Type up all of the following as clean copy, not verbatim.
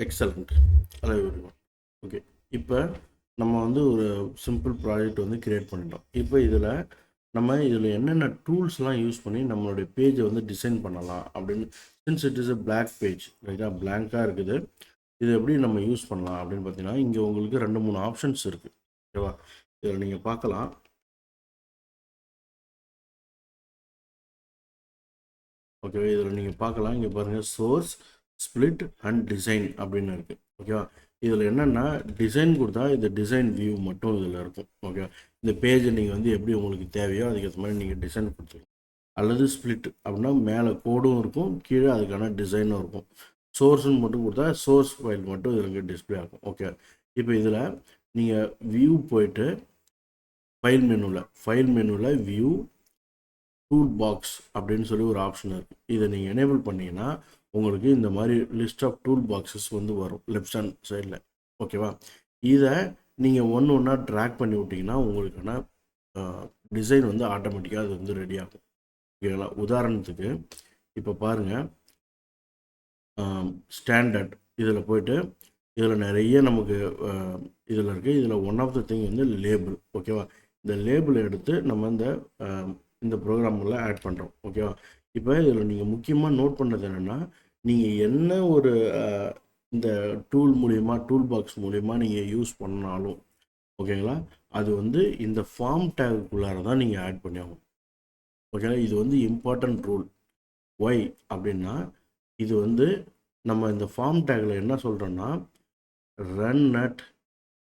Excellent. Hello everyone. Okay, இப்போ நம்ம வந்து ஒரு சிம்பிள் ப்ராஜெக்ட் வந்து கிரியேட் பண்ணிட்டோம். இப்போ இதில் என்னென்ன டூல்ஸ்லாம் யூஸ் பண்ணி நம்மளுடைய பேஜை வந்து டிசைன் பண்ணலாம் அப்படின்னு, since it is a black page, ரைட்டாக பிளாங்காக இருக்குது, இது எப்படி நம்ம யூஸ் பண்ணலாம் அப்படின்னு பார்த்தீங்கன்னா, இங்கே உங்களுக்கு 2-3 ஆப்ஷன்ஸ் இருக்குது. ஓகேவா, இதில் நீங்கள் பார்க்கலாம். ஓகேவா, இதில் நீங்கள் பார்க்கலாம். இங்கே பாருங்கள், சோர்ஸ், ஸ்ப்ளிட் அண்ட் டிசைன் அப்படின்னு இருக்குது. ஓகேவா, இதில் என்னென்னா டிசைன் கொடுத்தா இந்த டிசைன் வியூ மட்டும் இதில் இருக்கும். ஓகேவா, இந்த பேஜை நீங்கள் வந்து எப்படி உங்களுக்கு தேவையோ அதுக்கேற்ற மாதிரி நீங்கள் டிசைன் கொடுத்துருங்க. அல்லது ஸ்ப்ளிட் அப்படின்னா மேலே கோடும் இருக்கும், கீழே அதுக்கான டிசைனும் இருக்கும். சோர்ஸ்ன்னு மட்டும் கொடுத்தா சோர்ஸ் ஃபைல் மட்டும் இதில் டிஸ்பிளே ஆகும். ஓகே, இப்போ இதில் நீங்கள் வியூ போயிட்டு ஃபைல் மெனுவில் வியூ டூல் பாக்ஸ் அப்படின்னு சொல்லி ஒரு ஆப்ஷன் இருக்குது. இதை நீங்கள் எனேபிள் பண்ணிங்கன்னா உங்களுக்கு இந்த மாதிரி லிஸ்ட் ஆஃப் டூல் பாக்ஸஸ் வந்து வரும் லெஃப்ட் ஹேண்ட் சைடில். ஓகேவா, இதை நீங்கள் ஒன்றா ட்ராக் பண்ணி விட்டிங்கன்னா உங்களுக்கான டிசைன் வந்து ஆட்டோமேட்டிக்காக அது வந்து ரெடி ஆகும். ஓகேங்களா, உதாரணத்துக்கு இப்போ பாருங்கள், ஸ்டாண்டர்ட் இதில் போய்ட்டு இதில் நிறைய நமக்கு இதில் இருக்குது. இதில் ஒன் ஆஃப் த திங் வந்து லேபிள். ஓகேவா, இந்த லேபிளை எடுத்து நம்ம இந்த ப்ரோக்ராமில் ஆட் பண்ணுறோம். ஓகேவா, இப்போ இதில் நீங்கள் முக்கியமாக நோட் பண்ணுறது என்னென்னா, நீங்கள் என்ன ஒரு இந்த டூல் பாக்ஸ் மூலிமா நீங்கள் யூஸ் பண்ணாலும் ஓகேங்களா, அது வந்து இந்த ஃபார்ம் டேக்குள்ளார தான் நீங்கள் ஆட் பண்ணி ஆகும். ஓகேங்களா, இது வந்து இம்பார்ட்டன்ட் ரூல். ஒய் அப்படின்னா, இது வந்து நம்ம இந்த ஃபார்ம் டேக்கில் என்ன சொல்கிறோன்னா, ரன் அட்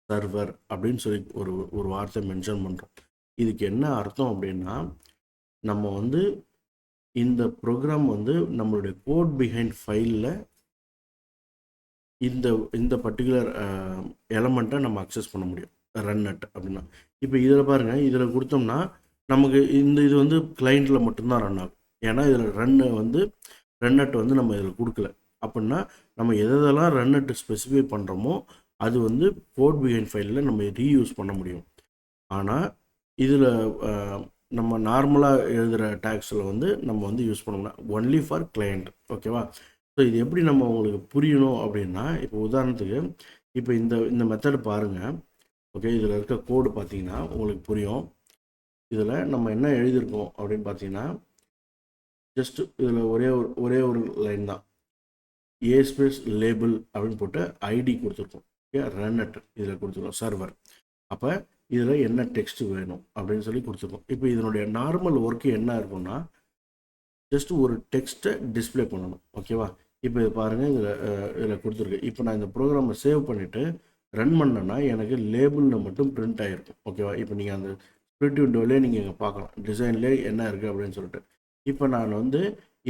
சர்வர் அப்படின்னு சொல்லி ஒரு வார்த்தை மென்ஷன் பண்ணுறோம். இதுக்கு என்ன அர்த்தம் அப்படின்னா, நம்ம வந்து இந்த ப்ரோக்ராம் வந்து நம்மளுடைய கோட் பிஹைண்ட் ஃபைலில் இந்த பர்டிகுலர் எலமெண்ட்டை நம்ம அக்சஸ் பண்ண முடியும். ரன் அட் அப்படின்னா, இப்போ இதில் பாருங்கள், இதில் கொடுத்தோம்னா நமக்கு இது வந்து கிளைண்ட்டில் மட்டும்தான் ரன் ஆகும். ஏன்னா இதில் ரன் அட் வந்து நம்ம இதில் கொடுக்கல. அப்படின்னா நம்ம எதெல்லாம் ரன் அட் ஸ்பெசிஃபை பண்ணுறோமோ அது வந்து கோட் பிஹைண்ட் ஃபைலில் நம்ம ரீயூஸ் பண்ண முடியும். ஆனால் இதில் நம்ம நார்மலாக எழுதுகிற டேக்ஸில் வந்து நம்ம வந்து யூஸ் பண்ணோம்னா ஒன்லி ஃபார் கிளையண்ட். ஓகேவா, ஸோ இது எப்படி நம்ம உங்களுக்கு புரியணும் அப்படின்னா, இப்போ உதாரணத்துக்கு இப்போ இந்த மெத்தட் பாருங்கள். ஓகே, இதில் இருக்க கோடு பார்த்தீங்கன்னா உங்களுக்கு புரியும். இதில் நம்ம என்ன எழுதியிருக்கோம் அப்படின்னு பார்த்தீங்கன்னா, ஜஸ்ட் இதில் ஒரே ஒரு லைன் தான், ஏ ஸ்பேஸ் லேபிள் அப்படின்னு போட்டு ஐடி கொடுத்துருக்கோம். ஓகே, ரன் அட் இதில் கொடுத்துருக்கோம் சர்வர். அப்போ இதில் என்ன டெக்ஸ்ட் வேணும் அப்படின்னு சொல்லி கொடுத்துருக்கோம். இப்போ இதனுடைய நார்மல் ஒர்க்கு என்ன இருக்குன்னா, ஜஸ்ட் ஒரு டெக்ஸ்ட்டை டிஸ்பிளே பண்ணணும். ஓகேவா, இப்போ இது பாருங்கள், இதில் கொடுத்துருக்கு. இப்போ நான் இந்த ப்ரோக்ராமை சேவ் பண்ணிவிட்டு ரன் பண்ணேன்னா எனக்கு லேபிள்னு மட்டும் பிரிண்ட் ஆகிருக்கும். ஓகேவா, இப்போ நீங்கள் அந்த ஸ்ப்ளிட் விண்டோவிலே நீங்கள் இங்கே பார்க்கலாம் டிசைன்லேயே என்ன இருக்குது அப்படின்னு சொல்லிட்டு. இப்போ நான் வந்து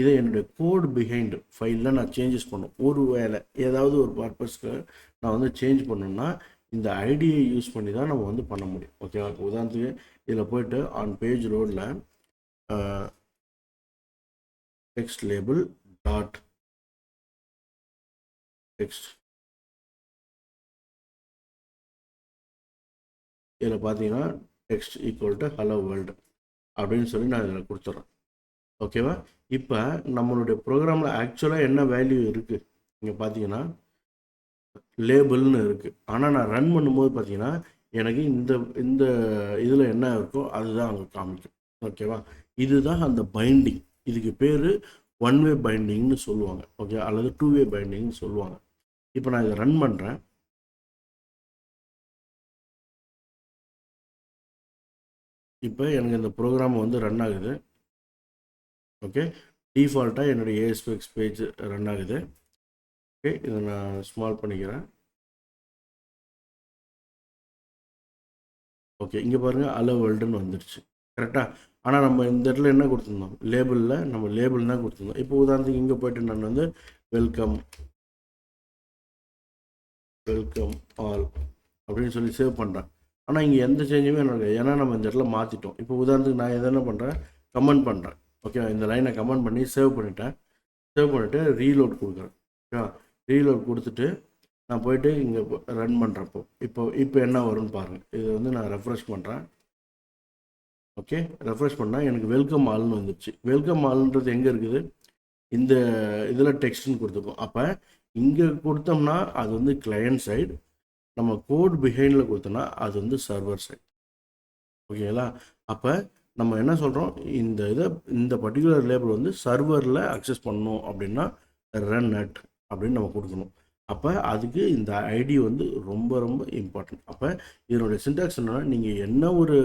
இதை என்னுடைய கோட் பிஹைண்ட் ஃபைலில் நான் சேஞ்சஸ் பண்ணும். ஒரு வேலை ஏதாவது ஒரு பர்பஸ்க்கு நான் வந்து சேஞ்ச் பண்ணணுன்னா இந்த ஐடியை யூஸ் பண்ணி தான் நம்ம வந்து பண்ண முடியும். ஓகேவா, உதாரணத்துக்கு இதில் போய்ட்டு ஆன் பேஜ் ரோடில் டெக்ஸ்ட் லேபிள் டாட் டெக்ஸ்ட், இதில் பார்த்தீங்கன்னா text equal to hello world அப்படின்னு சொல்லி நான் இதில் கொடுத்துட்றேன். ஓகேவா, இப்போ நம்மளுடைய ப்ரோக்ராமில் ஆக்சுவலாக என்ன வேல்யூ இருக்குது இங்கே பார்த்தீங்கன்னா லேபிள்னு இருக்குது. ஆனால் நான் ரன் பண்ணும்போது பார்த்தீங்கன்னா எனக்கு இந்த இதில் என்ன இருக்கோ அதுதான் அங்கே காமிக்கும். ஓகேவா, இதுதான் அந்த பைண்டிங். இதுக்கு பேர் ஒன் வே பைண்டிங்னு சொல்லுவாங்க. ஓகே, அல்லது 2 வே பைண்டிங்னு சொல்லுவாங்க. இப்போ நான் இதை ரன் பண்ணுறேன். இப்போ எனக்கு இந்த ப்ரோக்ராம் வந்து ரன் ஆகுது. ஓகே, டிஃபால்ட்டாக என்னுடைய ஏஎஸ்பிஎக்ஸ் பேஜ் ரன் ஆகுது. ஓகே, இதை நான் ஸ்மால் பண்ணிக்கிறேன். ஓகே, இங்கே பாருங்கள் ஹலோ வேர்ல்டுன்னு வந்துடுச்சு. கரெக்டாக, ஆனால் நம்ம இந்த இடத்துல என்ன கொடுத்துருந்தோம், நம்ம லேபிள் தான் கொடுத்துருந்தோம். இப்போ உதாரணத்துக்கு இங்கே போய்ட்டு நான் வந்து வெல்கம் ஆல் அப்படின்னு சொல்லி சேவ் பண்ணுறேன். ஆனால் இங்கே எந்த சேஞ்சுமே எனக்கு, ஏன்னா நம்ம இந்த இடத்துல மாற்றிட்டோம். இப்போ உதாரணத்துக்கு நான் எதை என்ன பண்ணுறேன், கமெண்ட் பண்ணுறேன். ஓகே, இந்த லைனை கமெண்ட் பண்ணி சேவ் பண்ணிவிட்டு ரீலோட் கொடுக்குறேன். ஓகே, ரீலோட் கொடுத்துட்டு நான் போய்ட்டு இங்கே ரன் பண்ணுறப்போ இப்போ என்ன வரும்னு பாருங்கள். இது வந்து நான் ரெஃப்ரெஷ் பண்ணுறேன். ஓகே, ரெஃப்ரெஷ் பண்ணால் எனக்கு வெல்கம் ஆல்னு வந்துடுச்சு. வெல்கம் ஆல்ன்றது எங்கே இருக்குது, இந்த இதில் டெக்ஸ்ட்னு கொடுத்துருக்கோம். அப்போ இங்கே கொடுத்தோம்னா அது வந்து கிளையண்ட் சைடு, நம்ம கோட் பிஹைண்டில் கொடுத்தோம்னா அது வந்து சர்வர் சைடு. ஓகேங்களா? அப்போ நம்ம என்ன சொல்கிறோம், இந்த பர்டிகுலர் லேபிள் வந்து சர்வரில் அக்சஸ் பண்ணணும் அப்படின்னா ரன் அட் அப்படின்னு நம்ம கொடுக்கணும். அப்போ அதுக்கு இந்த ஐடி வந்து ரொம்ப ரொம்ப இம்பார்ட்டன்ட். அப்போ இதனுடைய சின்டாக்ஸ் என்னன்னா, நீங்கள் என்ன ஒரு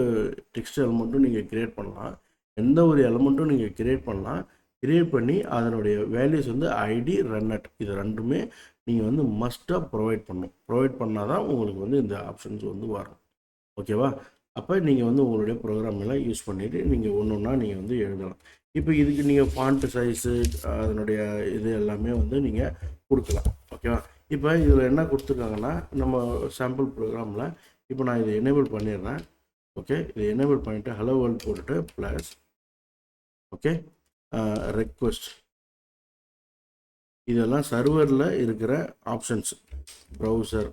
டெக்ஸ்ட் எலமெண்ட்டும் நீங்கள் கிரியேட் பண்ணலாம், எந்த ஒரு எலமெண்ட்டும் நீங்கள் கிரியேட் பண்ணலாம். கிரியேட் பண்ணி அதனுடைய வேல்யூஸ் வந்து ஐடி ரன் அட் இது ரெண்டுமே நீங்கள் வந்து மஸ்ட்டாக ப்ரொவைட் பண்ணணும். ப்ரொவைட் பண்ணால் தான் உங்களுக்கு வந்து இந்த ஆப்ஷன்ஸ் வந்து வரும். ஓகேவா? அப்போ நீங்கள் வந்து உங்களுடைய ப்ரோக்ராம் எல்லாம் யூஸ் பண்ணிவிட்டு நீங்கள் ஒன்று ஒன்றா நீங்கள் வந்து எழுதலாம். இப்போ இதுக்கு நீங்கள் ஃபாண்ட் சைஸு அதனுடைய இது எல்லாமே வந்து நீங்கள் கொடுக்கலாம். ஓகேவா? இப்போ இதில் என்ன கொடுத்துருக்காங்கன்னா, நம்ம சாம்பிள் ப்ரோக்ராமில் இப்போ நான் இதை எனேபிள் பண்ணிடுறேன். ஓகே, இதை எனேபிள் பண்ணிவிட்டு ஹலோ வேர்ல்ட் போட்டுட்டு ப்ளஸ் ஓகே ரெக்வெஸ்ட், இதெல்லாம் சர்வரில் இருக்கிற ஆப்ஷன்ஸ். ப்ரௌசர்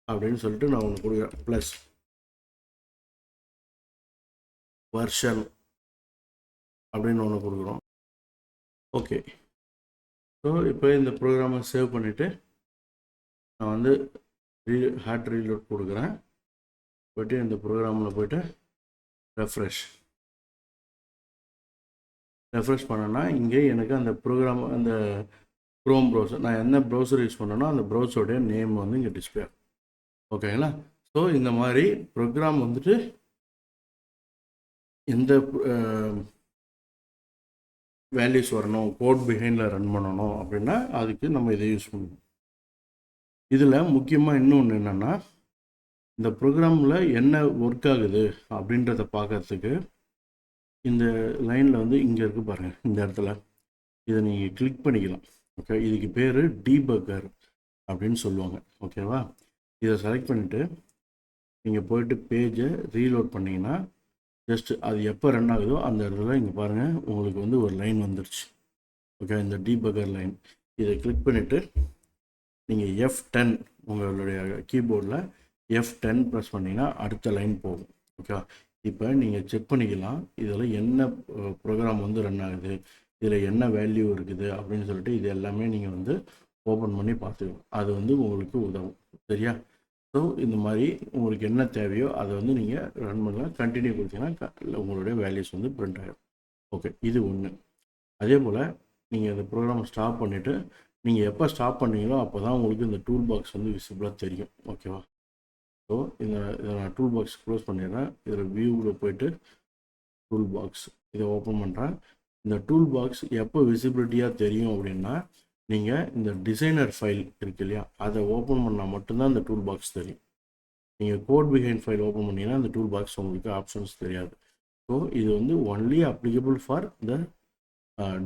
அப்படின்னு சொல்லிட்டு நான் ஒன்று கொடுக்குறேன். ப்ளஸ் வெர்ஷன் அப்படின்னு ஒன்று கொடுக்குறோம். ஓகே, ஸோ இப்போ இந்த ப்ரோக்ராமை சேவ் பண்ணிவிட்டு நான் வந்து ஹார்ட் ரீலோட் கொடுக்குறேன். போய்ட்டு இந்த ப்ரோக்ராமில் போய்ட்டு ரெஃப்ரெஷ் பண்ணேன்னா இங்கே எனக்கு அந்த ப்ரோக்ராம் அந்த க்ரோம் ப்ரௌசர், நான் என்ன ப்ரௌசர் யூஸ் பண்ணேனோ அந்த ப்ரௌசருடைய நேம் வந்து இங்கே டிஸ்பிளே. ஓகேங்களா? ஸோ இந்த மாதிரி ப்ரோக்ராம் வந்துட்டு எந்த வேல்யூஸ் வரணும், கோட் பிஹைண்டில் ரன் பண்ணணும் அப்படின்னா அதுக்கு நம்ம இதை யூஸ் பண்ணணும். இதில் முக்கியமாக இன்னொன்று என்னென்னா, இந்த ப்ரோக்ராமில் என்ன ஒர்க் ஆகுது அப்படின்றத பார்க்கறதுக்கு இந்த லைனில் வந்து இங்கே இருக்குது பாருங்கள், இந்த இடத்துல இதை நீங்கள் கிளிக் பண்ணிக்கலாம். ஓகே, இதுக்கு பேர் டீபக்கர் அப்படின்னு சொல்லுவாங்க. ஓகேவா? இதை செலக்ட் பண்ணிவிட்டு நீங்கள் போய்ட்டு பேஜை ரீலோட் பண்ணிங்கன்னா ஜஸ்ட் அது எப்போ ரன் ஆகுதோ அந்த இடத்துல இங்கே பாருங்கள் உங்களுக்கு வந்து ஒரு லைன் வந்துருச்சு. ஓகே, இந்த டீபக்கர் லைன் இதை கிளிக் பண்ணிவிட்டு நீங்கள் F10 உங்களுடைய கீபோர்டில் F10 ப்ரெஸ் பண்ணிங்கன்னா அடுத்த லைன் போகும். ஓகே, இப்போ நீங்கள் செக் பண்ணிக்கலாம் இதில் என்ன ப்ரோக்ராம் வந்து ரன் ஆகுது, இதில் என்ன வேல்யூ இருக்குது அப்படின்னு சொல்லிட்டு இது எல்லாமே நீங்கள் வந்து ஓப்பன் பண்ணி பார்த்துக்கலாம். அது வந்து உங்களுக்கு உதவும். சரியா? ஸோ இந்த மாதிரி உங்களுக்கு என்ன தேவையோ அதை வந்து நீங்கள் ரன் பண்ணலாம். கண்டினியூ கொடுத்தீங்கன்னா உங்களுடைய வேல்யூஸ் வந்து பிரிண்ட் ஆகிடும். ஓகே, இது ஒன்று. அதே போல் நீங்கள் இந்த ப்ரோக்ராமை ஸ்டாப் பண்ணிவிட்டு நீங்கள் எப்போ ஸ்டாப் பண்ணீங்களோ அப்போ தான் உங்களுக்கு இந்த டூல் பாக்ஸ் வந்து விசிபிளாக தெரியும். ஓகேவா? ஸோ இதை நான் டூல் பாக்ஸ் க்ளோஸ் பண்ணிடுறேன். இதில் வியூவில் போய்ட்டு டூல் பாக்ஸ் இதை ஓப்பன் பண்ணுறேன். இந்த டூல் பாக்ஸ் எப்போ விசிபிலிட்டியாக தெரியும் அப்படின்னா, நீங்கள் இந்த டிசைனர் ஃபைல் இருக்கு இல்லையா, அதை ஓப்பன் பண்ணால் மட்டும்தான் இந்த டூல் பாக்ஸ் தெரியும். நீங்கள் கோட் பிஹைண்ட் ஃபைல் ஓப்பன் பண்ணிங்கன்னா அந்த டூல் பாக்ஸ் உங்களுக்கு ஆப்ஷன்ஸ் தெரியாது. ஸோ இது வந்து only applicable for the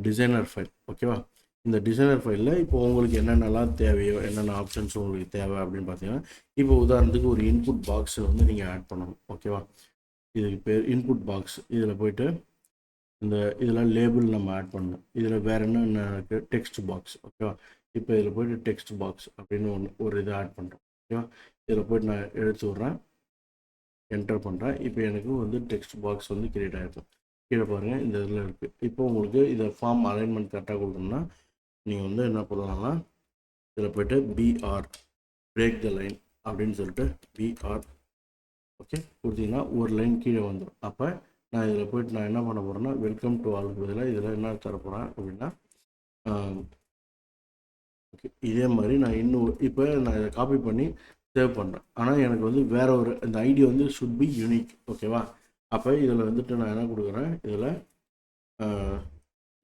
designer file. ஓகேவா? இந்த டிசைனர் ஃபைலில் இப்போ உங்களுக்கு என்னென்னலாம் தேவையோ, என்னென்ன ஆப்ஷன்ஸ் உங்களுக்கு தேவை அப்படின்னு பார்த்தீங்கன்னா, இப்போ உதாரணத்துக்கு ஒரு இன்புட் பாக்ஸில் வந்து நீங்கள் ஆட் பண்ணணும். ஓகேவா? இதுக்கு பேர் இன்புட் பாக்ஸ். இதில் போய்ட்டு இதில் லேபிள் நம்ம ஆட் பண்ணணும். இதில் வேறு என்ன இருக்குது, டெக்ஸ்ட் பாக்ஸ். ஓகேவா? இப்போ இதில் போய்ட்டு டெக்ஸ்ட் பாக்ஸ் அப்படின்னு ஒரு இதை ஆட் பண்ணுறோம். ஓகேவா? இதில் போய்ட்டு நான் எடுத்து விட்றேன், என்டர் பண்ணுறேன். இப்போ எனக்கு வந்து டெக்ஸ்ட் பாக்ஸ் வந்து கிரியேட் ஆகிருக்கும். கீழே பாருங்கள் இந்த இதில் இருக்குது. இப்போ உங்களுக்கு இதை ஃபார்ம் அலைன்மெண்ட் கரெக்டாக கொடுக்கணும்னா நீங்கள் வந்து என்ன பண்ணலாம்னா இதில் போய்ட்டு பிஆர் பிரேக் த லைன் அப்படின்னு சொல்லிட்டு பிஆர் ஓகே கொடுத்தீங்கன்னா ஒரு லைன் கீழே வந்துடும். அப்போ நான் இதில் போய்ட்டு நான் என்ன பண்ண போகிறேன்னா வெல்கம் டு ஆளுக்கு பதிலாக இதில் என்ன தர போகிறேன் அப்படின்னா ஓகே இதே மாதிரி நான் இன்னும் இப்போ நான் இதை காப்பி பண்ணி சேவ் பண்ணுறேன். ஆனால் எனக்கு வந்து வேறு ஒரு இந்த ஐடி வந்து ஷுட் பி யூனிக். ஓகேவா? அப்போ இதில் வந்துட்டு நான் என்ன கொடுக்குறேன், இதில்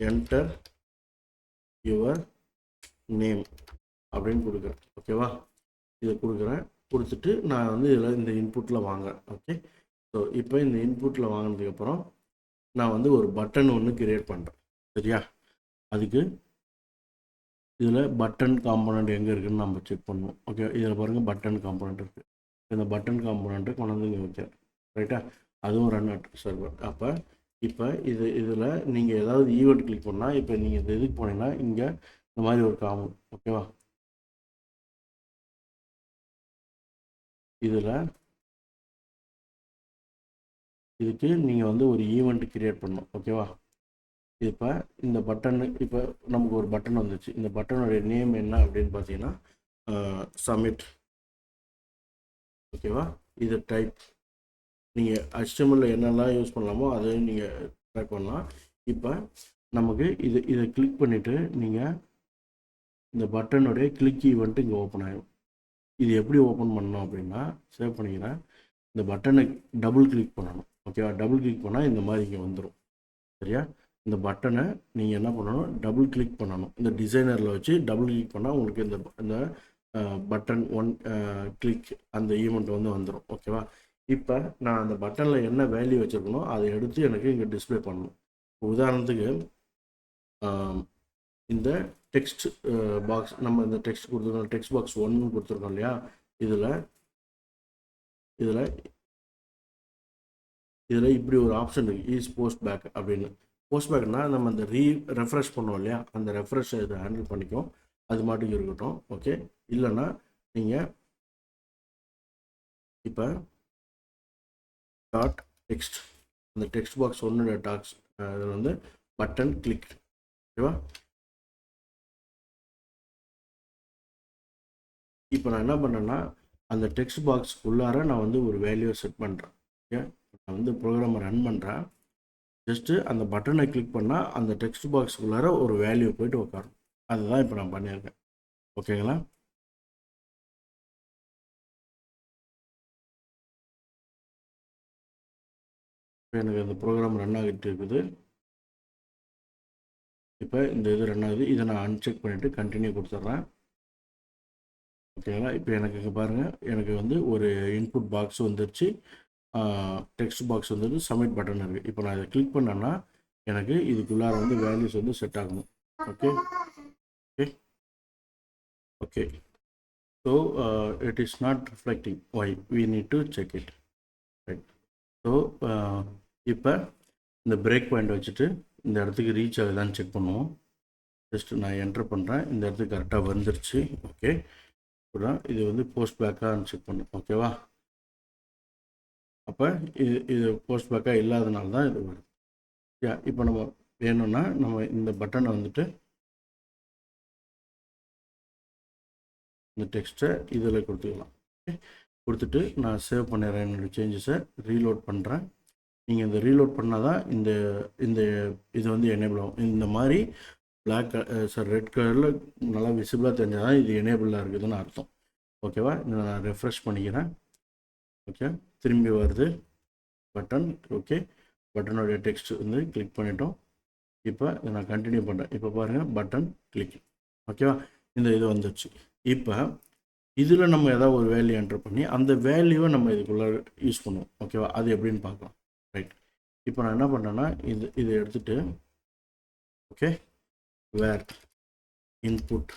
என்டர் யுவர் நேம் அப்படின்னு கொடுக்குறேன். ஓகேவா? இதை கொடுக்குறேன். கொடுத்துட்டு நான் வந்து இதில் இந்த இன்புட்டில் வாங்குறேன். ஓகே, ஸோ இப்போ இந்த இன்புட்டில் வாங்கினதுக்கப்புறம் நான் வந்து ஒரு பட்டன் ஒன்று கிரியேட் பண்ணுறேன். சரியா? அதுக்கு இதில் பட்டன் காம்போனண்ட் எங்கே இருக்குதுன்னு நம்ம செக் பண்ணுவோம். ஓகே, இதில் பாருங்கள் பட்டன் காம்போனண்ட் இருக்குது. இந்த பட்டன் காம்போனண்ட்டை கொண்டு வந்து இங்கே வைக்கிறேன். ரைட்டா? அதுவும் ரன் அட் சர்வர். அப்போ இப்போ இதில் நீங்கள் ஏதாவது ஈவெண்ட் கிளிக் பண்ணால் இப்போ நீங்கள் இந்த இதுக்கு போனீங்கன்னா இங்கே இந்த மாதிரி ஒரு காமன். ஓகேவா? இதில் இதுக்கு நீங்கள் வந்து ஒரு ஈவெண்ட் கிரியேட் பண்ணணும். ஓகேவா? இப்போ இந்த பட்டன் இப்போ நமக்கு ஒரு பட்டன் வந்துச்சு. இந்த பட்டனுடைய நேம் என்ன அப்படின்னு பார்த்தீங்கன்னா சப்மிட். ஓகேவா? இது டைப். நீங்கள் HTML என்னெல்லாம் யூஸ் பண்ணலாமோ அதை நீங்கள் டைப் பண்ணலாம். இப்போ நமக்கு இதை கிளிக் பண்ணிவிட்டு நீங்கள் இந்த பட்டனுடைய கிளிக் ஈவெண்ட்டு இங்கே ஓப்பன் ஆகும். இது எப்படி ஓப்பன் பண்ணணும் அப்படின்னா, சேவ் பண்ணிக்கிறேன். இந்த பட்டனை டபுள் கிளிக் பண்ணணும். ஓகேவா? டபுள் கிளிக் பண்ணால் இந்த மாதிரி இங்கே வந்துடும். சரியா? இந்த பட்டனை நீங்கள் என்ன பண்ணணும், டபுள் கிளிக் பண்ணணும். இந்த டிசைனரில் வச்சு டபுள் கிளிக் பண்ணால் உங்களுக்கு இந்த பட்டன் ஒன் கிளிக் அந்த ஈவெண்ட் வந்து வந்துடும். ஓகேவா? இப்போ நான் அந்த பட்டனில் என்ன வேல்யூ வச்சுருக்கணும் அதை எடுத்து எனக்கு இங்கே டிஸ்பிளே பண்ணணும். உதாரணத்துக்கு இந்த டெக்ஸ்ட் பாக்ஸ், நம்ம இந்த டெக்ஸ்ட் கொடுத்துருக்கோம், டெக்ஸ்ட் பாக்ஸ் 1 கொடுத்துருக்கோம் இல்லையா? இதில் இப்படி ஒரு ஆப்ஷன் இருக்குது, ஈஸ் போஸ்ட் பேக் அப்படின்னு. போஸ்ட் பேக்னா நம்ம இந்த ரெஃப்ரெஷ் பண்ணோம் இல்லையா, அந்த ரெஃப்ரெஷை இதை ஹேண்டில் பண்ணிக்கும். அது மாட்டுக்கு இருக்கட்டும். ஓகே, இல்லைன்னா நீங்கள் இப்போ டாட் டெக்ஸ்ட், அந்த டெக்ஸ்ட் பாக்ஸ் 1 டாக்ஸ் இதில் வந்து பட்டன் கிளிக். ஓகேவா? இப்போ நான் என்ன பண்ணேன்னா, அந்த டெக்ஸ்ட் பாக்ஸ் உள்ளார நான் வந்து ஒரு வேல்யூவை செட் பண்ணுறேன். ஓகே, நான் வந்து ப்ரோக்ராமை ரன் பண்ணுறேன். ஜஸ்ட்டு அந்த பட்டனை கிளிக் பண்ணால் அந்த டெக்ஸ்ட் பாக்ஸுக்குள்ளார ஒரு வேல்யூ போய்ட்டு உட்காரும். அதுதான் இப்போ நான் பண்ணியிருக்கேன். ஓகேங்களா? இப்போ எனக்கு அந்த ப்ரோக்ராம் ரன் ஆகிட்டு இருக்குது. இப்போ இந்த இது ரன் ஆகுது. இதை நான் அன்செக் பண்ணிவிட்டு கண்டினியூ கொடுத்துட்றேன். ஓகேங்களா? இப்போ எனக்கு இங்கே பாருங்கள், எனக்கு வந்து ஒரு இன்புட் பாக்ஸ் வந்துருச்சு, டெக்ஸ்ட் பாக்ஸ் வந்துட்டு சப்மிட் பட்டன் இருக்குது. இப்போ நான் இதை கிளிக் பண்ணேன்னா எனக்கு இதுக்குள்ளார வந்து வேல்யூஸ் வந்து செட் ஆகணும். Okay okay okay. So it is not reflecting. Why we need to check it. Right. So இப்போ இந்த பிரேக் பாயிண்ட் வச்சுட்டு இந்த இடத்துக்கு ரீச் ஆகுதான்னு செக் பண்ணுவோம். ஜஸ்ட்டு நான் என்ட்ரு பண்ணுறேன். இந்த இடத்துக்கு கரெக்டாக வந்துருச்சு. ஓகே, இப்போதான் இது வந்து போஸ்ட் பேக்காக செக் பண்ணும். ஓகேவா? அப்போ இது போஸ்ட் பேக்காக இல்லாதனால தான் இது வருது. இப்போ நம்ம வேணும்னா நம்ம இந்த பட்டனை வந்துட்டு இந்த டெக்ஸ்ட்டை இதில் கொடுத்துக்கலாம். ஓகே, கொடுத்துட்டு நான் சேவ் பண்ணிடுறேன். என்னோடய சேஞ்சஸை ரீலோட் பண்ணுறேன். நீங்கள் இந்த ரீலோட் பண்ணால் தான் இந்த இந்த இது வந்து எனேபிள் ஆகும். இந்த மாதிரி பிளாக் ரெட் கலரில் நல்லா விசிபிளாக தெரிஞ்சால் தான் இது எனேபிளாக இருக்குதுன்னு அர்த்தம். ஓகேவா? இதை நான் ரெஃப்ரெஷ் பண்ணிக்கிறேன். ஓகே, திரும்பி வருது பட்டன். ஓகே, பட்டனுடைய டெக்ஸ்ட் வந்து கிளிக் பண்ணிட்டோம். இப்போ இதை நான் கண்டினியூ பண்ணுறேன். இப்போ பாருங்கள், பட்டன் கிளிக். ஓகேவா? இந்த இது வந்துடுச்சு. இப்போ இதில் நம்ம ஏதாவது ஒரு வேல்யூ என்ட்ரு பண்ணி அந்த வேல்யூவை நம்ம இதுக்குள்ளே யூஸ் பண்ணுவோம். ஓகேவா? அது எப்படின்னு பார்க்கலாம். ரைட். இப்போ நான் என்ன பண்ணுறேன்னா இதை எடுத்துகிட்டு okay, where input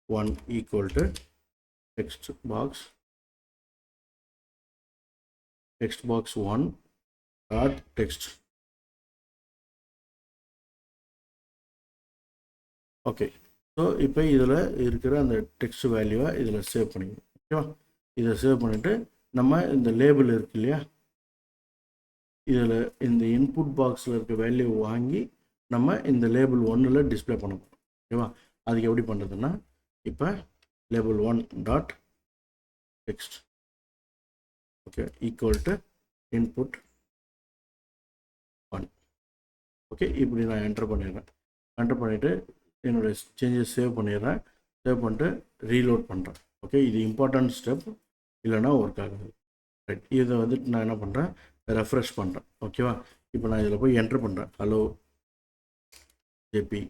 1 equal to text box 1 dot text. Okay, so இப்போ இதில் இருக்கிற அந்த டெக்ஸ்ட் வேல்யூவை இதில் சேவ் பண்ணிக்கணும். ஓகேவா? இதை சேவ் பண்ணிவிட்டு நம்ம இந்த லேபிள் இருக்கு இல்லையா, இதில் இந்த இன்புட் பாக்ஸில் இருக்க வேல்யூ வாங்கி நம்ம இந்த லேபிள் 1 டிஸ்பிளே பண்ண போகிறோம். ஓகேவா? அதுக்கு எப்படி பண்ணுறதுன்னா, இப்போ label 1 dot text okay equal to input 1. Okay, இப்படி நான் என்டர் பண்ணிடுறேன். என்டர் பண்ணிவிட்டு என்னுடைய சேஞ்சஸ் சேவ் பண்ணிடுறேன். சேவ் பண்ணிட்டு ரீலோட் பண்ணுறேன். ஓகே, இது இம்பார்ட்டன்ட் ஸ்டெப், இல்லைனா ஒர்க் ஆகுது. ரைட். இதை வந்துட்டு நான் என்ன பண்ணுறேன், ரெஃப்ரெஷ் பண்ணுறேன். ஓகேவா? இப்போ நான் இதில் போய் என்ட்ரு பண்ணுறேன். ஹலோ ஜேபி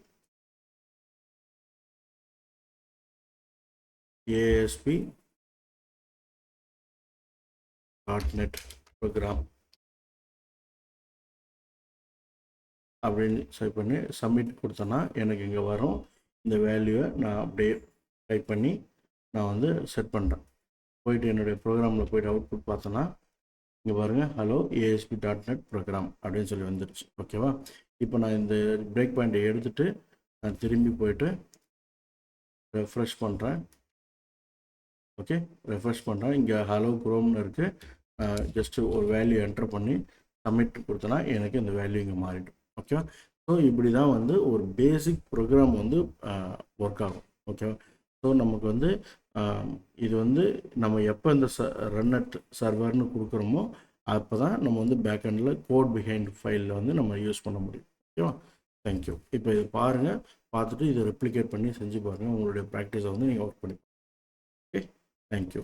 ASP.NET ப்ரோக்ராம் அப்படின்னு டைப் பண்ணி சப்மிட் கொடுத்தேன்னா எனக்கு இங்கே வரும். இந்த வேல்யூவை நான் அப்படியே டைப் பண்ணி நான் வந்து செட் பண்ணுறேன். போயிட்டு என்னுடைய ப்ரோக்ராமில் போய்ட்டு அவுட்புட் பார்த்தோன்னா இங்கே பாருங்கள், ஹலோ ASP.NET ப்ரோக்ராம் அப்படின்னு சொல்லி வந்துடுச்சு. ஓகேவா? இப்போ நான் இந்த பிரேக் பாயிண்ட்டை எடுத்துகிட்டு நான் திரும்பி போயிட்டு ரெஃப்ரெஷ் பண்ணுறேன். ஓகே, ரெஃப்ரெஷ் பண்ணுறேன். இங்கே ஹலோ குரோம்னு இருக்குது. ஜஸ்ட்டு ஒரு வேல்யூ என்ட்ரு பண்ணி சப்மிட் கொடுத்தனா எனக்கு இந்த வேல்யூ இங்கே மாறிடும். ஓகேவா? ஸோ இப்படி தான் வந்து ஒரு பேசிக் ப்ரோக்ராம் வந்து ஒர்க் ஆகும். ஓகேவா? ஸோ நமக்கு வந்து இது வந்து நம்ம எப்போ இந்த ரன் அட் சர்வர்னு கொடுக்குறோமோ அப்போ தான் நம்ம வந்து பேக் எண்டில் கோட் பிஹைண்ட் ஃபைலில் வந்து நம்ம யூஸ் பண்ண முடியும். ஓகேவா? தேங்க்யூ. இப்போ இது பாருங்கள், பார்த்துட்டு இதை ரெப்ளிகேட் பண்ணி செஞ்சு பாருங்கள். உங்களுடைய ப்ராக்டிஸை வந்து நீங்கள் ஒர்க் பண்ணி. Okay, thank you.